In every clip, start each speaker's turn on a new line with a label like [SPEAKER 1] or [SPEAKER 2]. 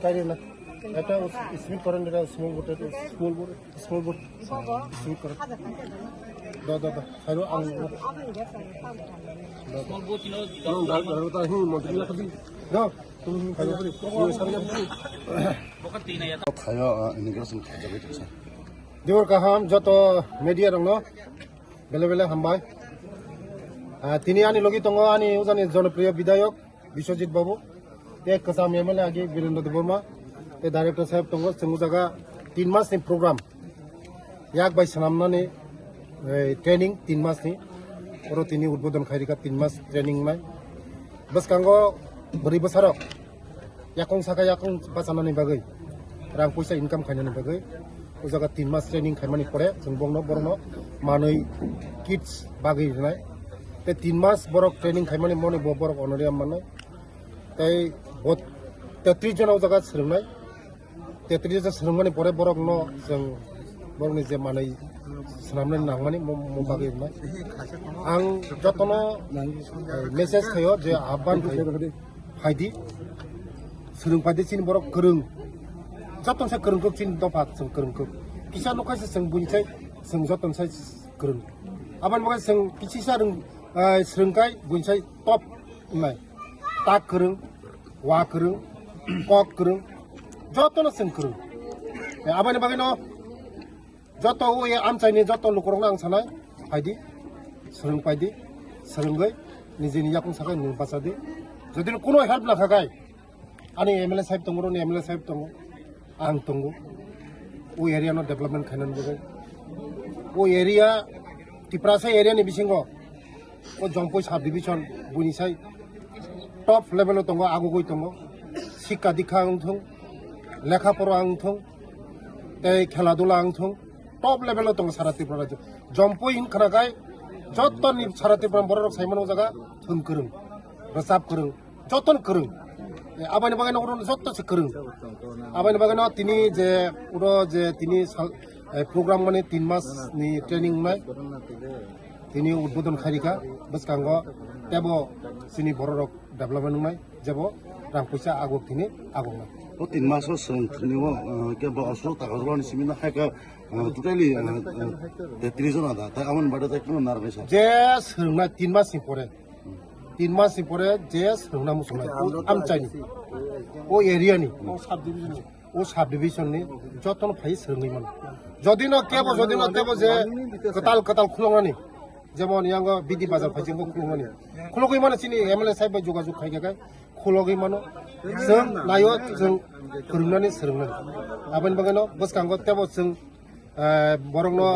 [SPEAKER 1] Kaya na. Ito smooth karen nila small boat smooth karen. Da. Hayo ang small boat no dal ta hi montri la khadi. Da tum hayo pari. Ye sar ya pari. Bokat tina ya. Hayo immigration jabe tsa. Dior ka ham joto media rong no. Bele hambai. Tini ani logi tongo ani uzani জনপ্রিয় বিধায়ক বিশ্বজিৎ বাবু te kasam MLA agi Birendra Deborma te director sahib tongo sengu jaga 3 mas ni program yak bai sanamna ni training 3 mas ni oro tini udbodon khairika 3 mas training mai bas kango beri besarok yakong saka yakong pasana ni bagai rang puisa income khaina ni bagai o jaga 3 mas training khaimani pore jeng borno manui kids bagai nai te 3 mas borok training khaimani moni borok onoriam manai tai bot 33 জন জায়গা সোংনাই 33 জন সোংমানি পরে বরক ন जों বরকনি যে মানাই সামনে নাংমানি মবাগে নাই आं जतन मेसेज खायो जे आबान फायदि सोलों फायदि चिन बरक गोरों जतन से गोरों चिन दफा जों गोरों किसा नखासे जों बुनिसाय जों जतन से गोरों आबान बगा जों किसिसा रों सोलोंथाय बुनिसाय टप नाय tak kereng, wa kereng, kok kereng, joto na seng kereng. Apa ni bagino? Joto uye amcai ni joto lukurong nang sanai, paidi, sereng paidi, sereng gay, ni jeni yakung sakai nung pasadi. Jadi kuno help lah kagai. Ani MLA sahib tunggu, ni MLA sahib tunggu, ang tunggu. U area no development kainan bagai. U area, tiprasa area ni bisingo. O jongpoi sub division bunisai. Top level tongo agogoi tongo sikka dikha angthong lekha poro angthong tei khela dula angthong top level tongo sara tripura jompoi in khanagai joton ni sara tripura borok saimano jaga thum kurung rasap kurung joton kurung abani bagano uro jotto se kurung abani bagano tini je uro je tini program mane 3 mas ni training mai tini udbodon kharika baskango tebo sini borok development nai jabo rang puisa agok tini agok na
[SPEAKER 2] o 3 mas song thniwo ke bo asro ta gazwan simina haka totally 33 John ada ta amon bada ta kono nar besa
[SPEAKER 1] je srungna 3 mas ni pore je srungna musumai amchai o area ni o sub division ni joton phai srungi man jodi no tebo je katal khulongani যেমন ইয়াঙ্গ BD বাজার ফাইজিং খুলমানি খুলগই মানে চিনি MLA সাহেব যোগাযোগ খাইগাय খুলগই মানে जों नायो जों फोरोंनानै सोलोंनानै आबान बागानो बसकांगो तेबो जों बरंनो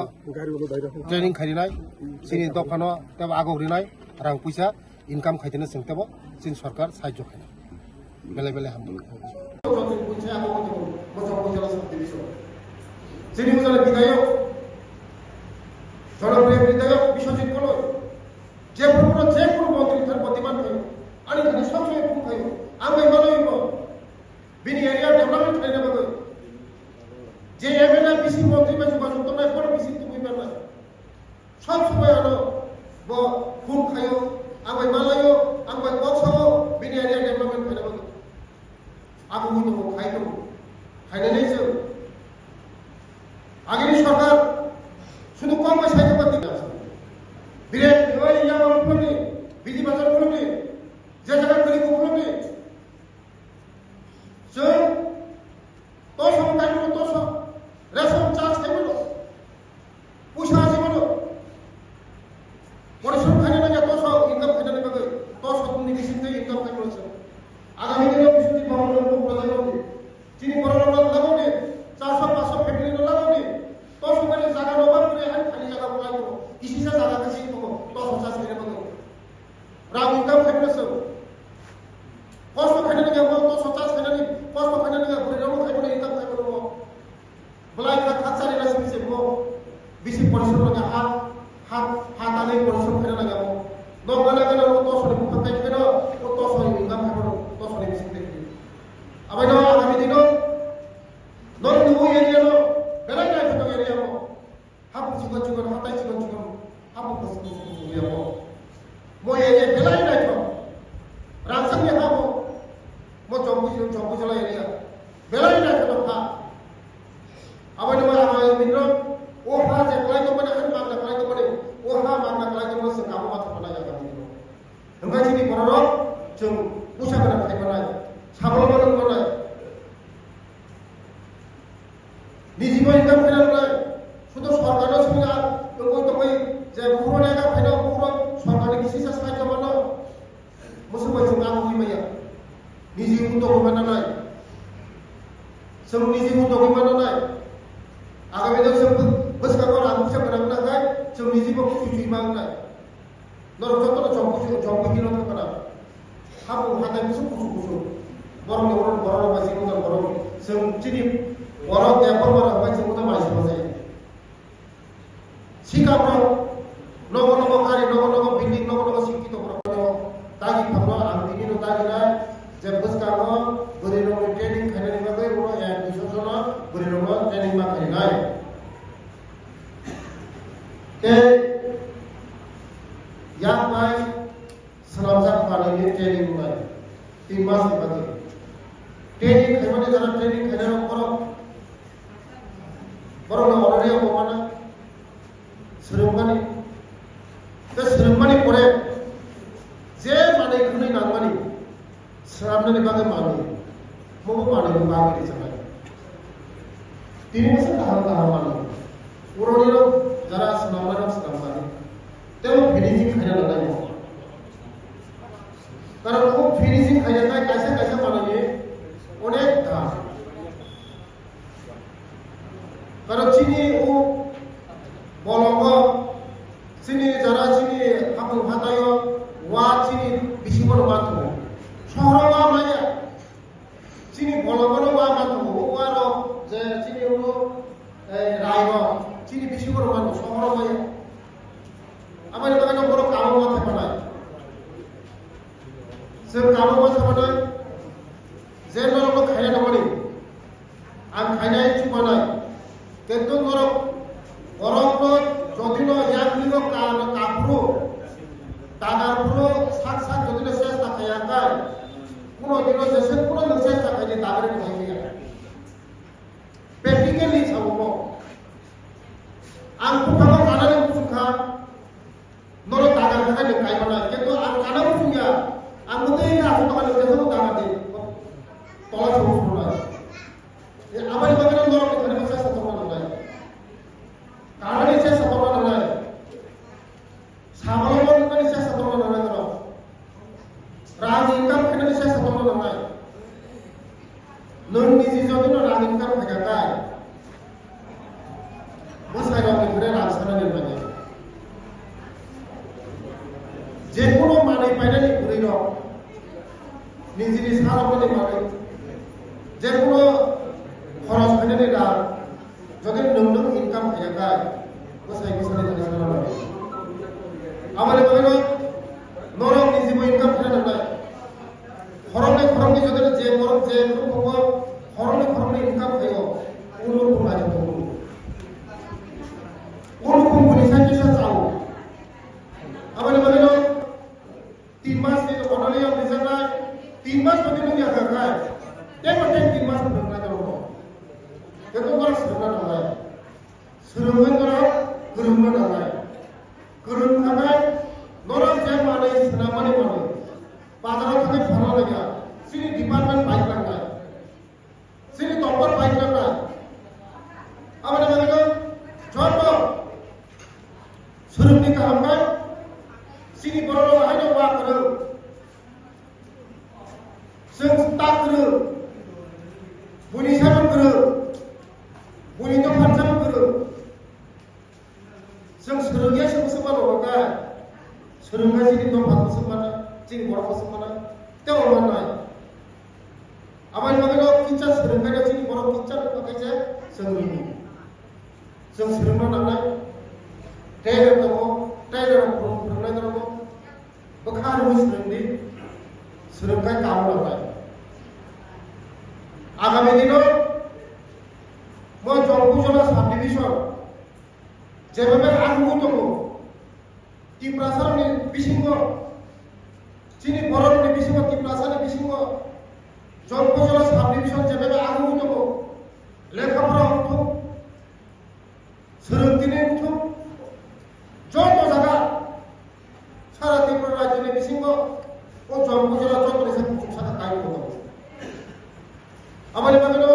[SPEAKER 1] ट्रेनिं खारिनाय सिनि दखानो तेबो आगौरिनाय रां पैसा इनकाम खाइदेनो जों तेबो जों सरकार साहाय्य खायना बेले हामदो जोंनि मोजां बिदायाव জনপ্রিয় বিধায়ক বিশ্বজিৎ বলো যে কোনো মন্ত্রী তার প্রতিবাদ হয় আমি খালি সবসময় ফোন খাই আমি বলইব বিনি এরিয়া ডেভেলপমেন্ট খাই নেব যে এমএলএ বিসি মন্ত্রী বা যোগাযোগ তো নাই কোন বিসি তুমি না সব সময় আলো ফোন খাইও আমি মালাইও আমি বছও বিনি এরিয়া ডেভেলপমেন্ট খাই নেব আমি হইতো খাইনাनै जों আগের সরকার শুধু কম পয়সায় করতে আছে বিরাট ওই ইয়ামা উপলব্ধি বিধি বাজার উপলব্ধি যে জায়গা করি উপলব্ধি जों তো সমকাই তো রেশন চার্জ কেমন পয়সা আছে বলো পরিশ্রম খাইনা লাগে তো ইনকাম খাইনা লাগে তো তুমি বিশিষ্ট ইনকাম খাই বলছে আগামী দিনে বিশ্বজিৎ বাবুর প্রধানমন্ত্রী যিনি করোনা লাগাবে 400-500 ফ্যামিলি লাগাবে তো সকালে জায়গা নবার করে খালি জায়গা বলাই কিসিসা জায়গা কাছে তো 50 করে বলো রাম ইনকাম খাইছে কষ্ট খাইনা লাগে তো 50 খাইনা লাগে কষ্ট খাইনা লাগে ঘুরে যাবো খাইবো ইনকাম খাইবো বলাই খাচ্ছারি রাসি বিছে বেশি পরিশ্রম লাগে হাত আনে পরিশ্রম খাইনা লাগে নগলা গেল তো সরে মুখ খাই খেলো তো সরে ইনকাম খাইবো তো সরে বেশি দেখি আবার আগামী দিন নন নিউ এরিয়া বেলাই নাই তো এরিয়া হাবু জীবন হাতাই জীবন হাবু কষ্ট जोंनि जिउ दगिमानाय आगामी जों बोसोराव आं फिसा गोनां थाखाय जोंनि जिउखौ खुजुइमानाय नरजतन जंगु हिनो थाखाना हाबु हाथाय कुसु बरं बरं बासि मोजां बरं जों चिनि बरं देपर बरं बासि मोजां मानसि मोजां सिगाङाव नगो गारि नगो बिल्डिं नगो सिकित बरं दागि फांनो आं बिनिनो दागिनाय जे बोसकाङो बोरै रंनि ट्रेनिं खायनायनि बागै उनाव एडमिसनआ बोरै रंनो ट्रेनिं मा खायनाय ते yang mai selamjak panini training mai 3 mas ni bagi training khaimani jara training khaina borong na already ko mana serumani pore je mane khunai nangmani selamnani bagi mani mogo mane bagi di sana 3 mas tahun mani uroni jara selamani तेवढं finishing खायला लागलं कारण खूप finishing खायला कैसे मानले अनेक था कारण चिनी उ बलंग चिनी जरा चिनी हाबु हातायो वा चिनी बिसिबन माथो शहराव माया चिनी बलंगनो वा माथो वारो जे चिनी उ रायनो चिनी बिसिबन माथो शहराव माया हमारे बगल में बड़ो काम हुआ था बनाए सिर्फ काम हुआ था बनाए जेल में लोग खाया न बनी आम खाया ही चुप बनाए किंतु नरो orang lo jodino yang ligo kapro tagar pro sak jodino ses tak kaya kai puno dino ses puno dino ses tak kaya tagar ni kaya practically sabuko ang pukawa kana ni puka noro tagar kaya ni kaya mana kintu ang kana punya ang mute ka aku kana ni keso tagar di tola sabu puno ya amari bagana noro ni kana ses tak mana nai कारण इसे सफल होना है सामान्य लोगों इसे सफल होना है करो राज इनकम करने इसे सफल होना है नॉन निजी जो तो राज इनकम भगता है बस है लोग इतने राजस्थान में बने जेकुनो माने पहले नहीं पूरी नो निजी निसार अपने माने जेकुनो खरच करने नहीं डाल যদি নতুন ইনকাম হয়ে যায় বসাই বসাই জানা জানা লাগে আমারে বলিল নরম নিজে ইনকাম করে না খরমে যদি যে মরম যে রূপ খরমে ইনকাম হইও অনুরূপ মাঝে তো অনুরূপ পয়সা কিসা চাও আমারে বলিল 3 মাস থেকে অনলি অফ রিজার্ভ 3 মাস পর্যন্ত কি আকা খায় দেখো 3 মাস পর্যন্ত না করো itu orang sebenarnya nolai, serumkan orang gerumkan nolai, gerumkan orang jam mana senamani mana, pasar orang tu fana lagi, sini department baik lagi, sini topper baik lagi, apa nama itu, contoh, serum ni kahamkan, sini berapa ada waktu, sengstak tu, bunyi sama tu. bunyi itu macam guru, serungnya semua loga, serungnya jadi tempat semua, cing borok semua, itu mana? Apa yang mereka kita serungnya cing borok kita pakai je serungnya, serungnya mana? Taylor itu, bekar serungnya, serungnya kamu apa? Agam ini lo মই Jampujala sub division যেভাবে আগুতম টিপ্রাসারনি বিসিংহ চিনি বরণনি বিসিংহ টিপ্রাসারনি বিসিংহ Jampujala sub division যেভাবে আগুতম লেখাপড়া উঠুক সোরংদিনে উঠুক যত জায়গা সারা ত্রিপুরা রাজ্যনি বিসিংহ ও জম্পুজলা যত সাথে কাজ করব আমার বাগানো